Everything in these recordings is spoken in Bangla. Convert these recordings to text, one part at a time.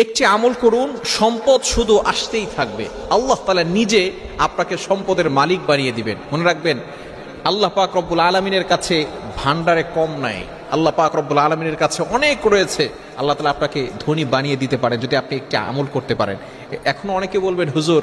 একটি আমল করুন, সম্পদ শুধু আসতেই থাকবে। আল্লাহ তাআলা নিজে আপনাকে সম্পদের মালিক বানিয়ে দিবেন। মনে রাখবেন, আল্লাহ পাক রব্বুল আলামিনের কাছে ভান্ডারে কম নাই। আল্লাহ পাক রব্বুল আলামিনের কাছে অনেক রয়েছে। আল্লাহ তাআলা আপনাকে ধনী বানিয়ে দিতে পারেন যদি আপনি একটি আমল করতে পারেন। এখনো অনেকে বলবেন, হুজুর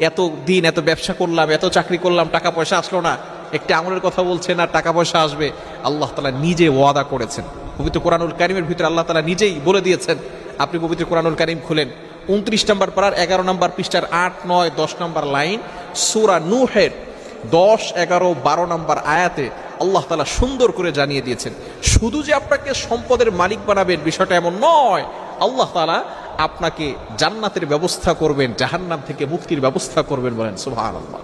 এত দিন এত ব্যবসা করলাম, এত চাকরি করলাম, টাকা পয়সা আসলো না, একটি আমলের কথা বলছেন আর টাকা পয়সা আসবে। আল্লাহ তাআলা নিজে ওয়াদা করেছেন। পবিত্র কোরআনুল কারীমের ভিতরে আল্লাহ তাআলা নিজেই বলে দিয়েছেন। আপনি পবিত্র কোরআনুল কারীম খুলেন, 29 নম্বর পারার 11 নম্বর পৃষ্ঠার 8, 9, 10 নম্বর লাইন, সূরা নূহের 10, 11, 12 নম্বর আয়াতে আল্লাহ তাআলা সুন্দর করে জানিয়ে দিয়েছেন, শুধু যে আপনাকে সম্পদের মালিক বানাবেন বিষয়টা এমন নয়, আল্লাহ তাআলা আপনাকে জান্নাতের ব্যবস্থা করবেন, জাহান্নাম থেকে মুক্তির ব্যবস্থা করবেন। বলেন সুবহানাল্লাহ।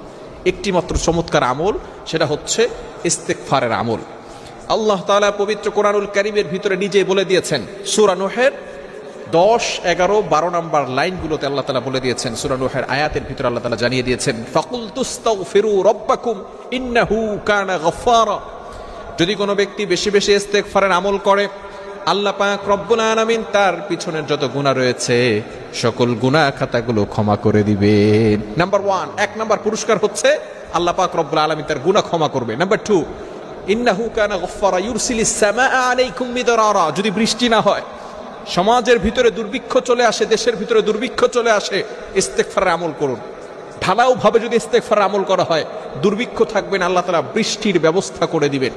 একটি মাত্র চমৎকার আমল, সেটা হচ্ছে ইস্তেগফারের আমল। আল্লাহ তাআলা পবিত্র কোরআনুল কারীমের ভিতরে নিজে বলে দিয়েছেন, সূরা নূহের 10, 11, 12 নম্বর লাইনগুলোতে আল্লাহ তাআলা বলে দিয়েছেন, সূরা নূহের আয়াতের ভিতরে আল্লাহ তাআলা জানিয়ে দিয়েছেন, ফাকুল তুস্তাগফিরু রাব্বাকুম ইন্নাহু কানা গফফারা। যদি কোনো ব্যক্তি বেশি বেশি ইস্তেগফারের আমল করে, আল্লাহ পাক রব্বুল আলামিন তার পিছনের যত গুনাহ রয়েছে সকল গুনাহ খাতাগুলো ক্ষমা করে দিবেন। নাম্বার 1, 1 নম্বর পুরস্কার হচ্ছে আল্লাহ পাক রব্বুল আলামিন তার গুনাহ ক্ষমা করবে। নাম্বার 2, ইন্নাহু কানা গফফারা ইউরসিলিস সামাআ আলাইকুম মিদরারা। যদি বৃষ্টি না হয়, সমাজের ভিতরে দুর্ভিক্ষ চলে আসে, দেশের ভিতরে দুর্ভিক্ষ চলে আসে, ইস্তেগফারের আমল করুন। ঢালাও ভাবে যদি ইস্তেগফারের আমল করা হয়, দুর্ভিক্ষ থাকবে না, আল্লাহ তাআলা বৃষ্টির ব্যবস্থা করে দিবেন।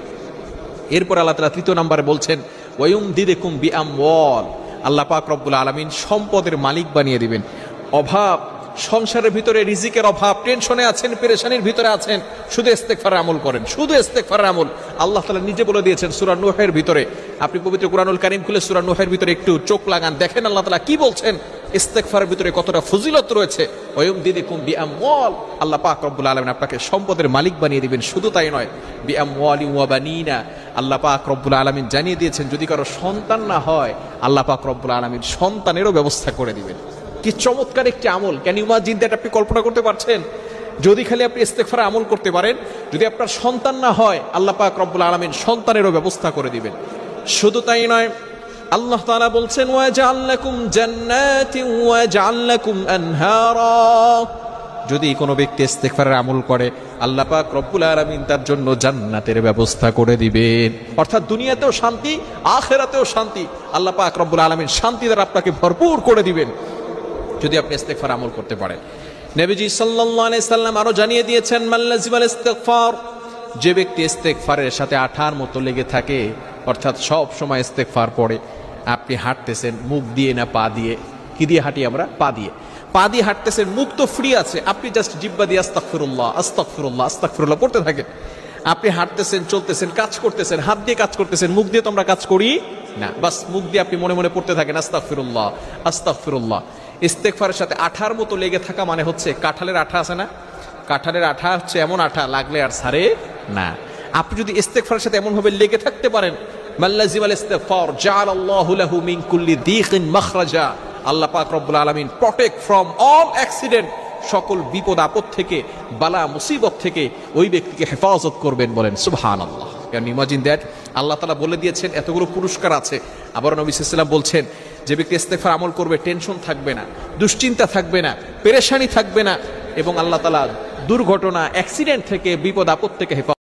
এরপর আল্লাহ তাআলা 3 নম্বরে বলছেন, ওয়ায়ুমদিদকুম বিআমওয়াল। আল্লাহ পাক রব্বুল আলামিন সম্পদের মালিক বানিয়ে দিবেন। অভাব, সংসারের ভিতরে রিজিকের অভাব, টেনশনে আছেন, পেরেশানির ভিতরে আছেন, শুধু ইস্তেগফারের আমল করেন, শুধু ইস্তেগফারের আমল। আল্লাহ তাআলা নিজে বলে দিয়েছেন সূরা নূহের ভিতরে। আপনি পবিত্র কোরআনুল কারীম খুলে সূরা নূহের ভিতরে একটু চোখ লাগান, দেখেন আল্লাহ তাআলা কি বলছেন, ইস্তেগফারের ভিতরে কতটা ফজিলত রয়েছে। ওয়ায়ুমদিদকুম বিআমওয়াল। আল্লাহ পাক রব্বুল আলামিন আপনাকে সম্পদের মালিক বানিয়ে দিবেন। শুধু তাই নয়, বিআমওয়ালি ওয়া বানিনা। আল্লাহ পাক রব্বুল আলামিন জানিয়ে দিয়েছেন, যদি কারো সন্তান না হয়, আল্লাহ পাক রব্বুল আলামিন সন্তানেরও ব্যবস্থা করে দিবেন। কি চমৎকার একটি আমল! Can you imagine that? আপনি কল্পনা করতে পারছেন? যদি খালি আপনি ইস্তেগফারের আমল করতে পারেন, যদি আপনার সন্তান না হয়, আল্লাহ পাক রব্বুল আলামিন সন্তানেরও ব্যবস্থা করে দিবেন। শুধু তাই নয়, আল্লাহ তাআলা বলছেন, ওয়া জাআলনাকুম জান্নাতিন ওয়া জাআলনাকুম আনহারা। যদি কোনো ব্যক্তি ইস্তেগফারের আমল করে, আল্লাহ পাক রব্বুল আলামিন তার জন্য জান্নাতের ব্যবস্থা করে দিবেন। অর্থাৎ দুনিয়াতেও শান্তি, আখিরাতেও শান্তি। আল্লাহ পাক রব্বুল আলামিন শান্তি দ্বারা আপনাকে ভরপুর করে দিবেন যদি আপনি ইস্তেগফার আমল করতে পারেন। নবীজি সাল্লাল্লাহু আলাইহি সাল্লাম আরো জানিয়ে দিয়েছেন, মাল্লাজিমাল ইস্তেগফার। যে ব্যক্তি ইস্তেগফারের সাথে আঠার মতো লেগে থাকে, অর্থাৎ সব সময় ইস্তেগফার পড়ে। আপনি হাঁটতেছেন মুখ দিয়ে না পা দিয়ে? কি দিয়ে হাঁটি আমরা? পা দিয়ে। পা দিয়ে হাঁটতেছেন, মুখ তো ফ্রি আছে, আপনি জাস্ট জিহ্বা দিয়ে আস্তাগফিরুল্লাহ আস্তাগফিরুল্লাহ আস্তাগফিরুল্লাহ পড়তে থাকেন। আপনি হাঁটতেছেন, চলতেছেন, কাজ করতেছেন, হাত দিয়ে কাজ করতেছেন, মুখ দিয়ে তো আমরা কাজ করি না। বাস মুখ দিয়ে আপনি মনে মনে পড়তে থাকেন আস্তাগফিরুল্লাহ আস্তাগফিরুল্লাহ। ইস্তেগফারের সাথে আঠার মতো লেগে থাকা মানে হচ্ছে, কাঁঠালের আঠা আছে না? কাঁঠালের আঠা হচ্ছে এমন আঠা, লাগলে আর ছাড়ে না। আপনি যদি ইস্তেগফারের সাথে এমন ভাবে লেগে থাকতে পারেন, মাল্লাজিমাল ইস্তেগফার জাআলাল্লাহু লাহু মিন কুল্লি দীকিন মাখরাজা। আল্লাহ পাক রব্বুল আলামিন প্রটেক্ট ফ্রম অল অ্যাক্সিডেন্ট, সকল বিপদ আপদ থেকে, বালা মুসিবত থেকে ওই ব্যক্তিকে হেফাজত করবেন। বলেন সুবহানাল্লাহ। Can you imagine that? আল্লাহ তাআলা বলে দিয়েছেন, এতগুলো পুরস্কার আছে। আবার নবী সাল্লাল্লাহু আলাইহি ওয়াসাল্লাম বলছেন, যে ব্যক্তি ইস্তেগফার আমল করবে, টেনশন থাকবে না, দুশ্চিন্তা থাকবে না, পেরেশানি থাকবে না, এবং আল্লাহ তাআলা দুর্ঘটনা, অ্যাক্সিডেন্ট থেকে, বিপদ আপদ থেকে হেফাজত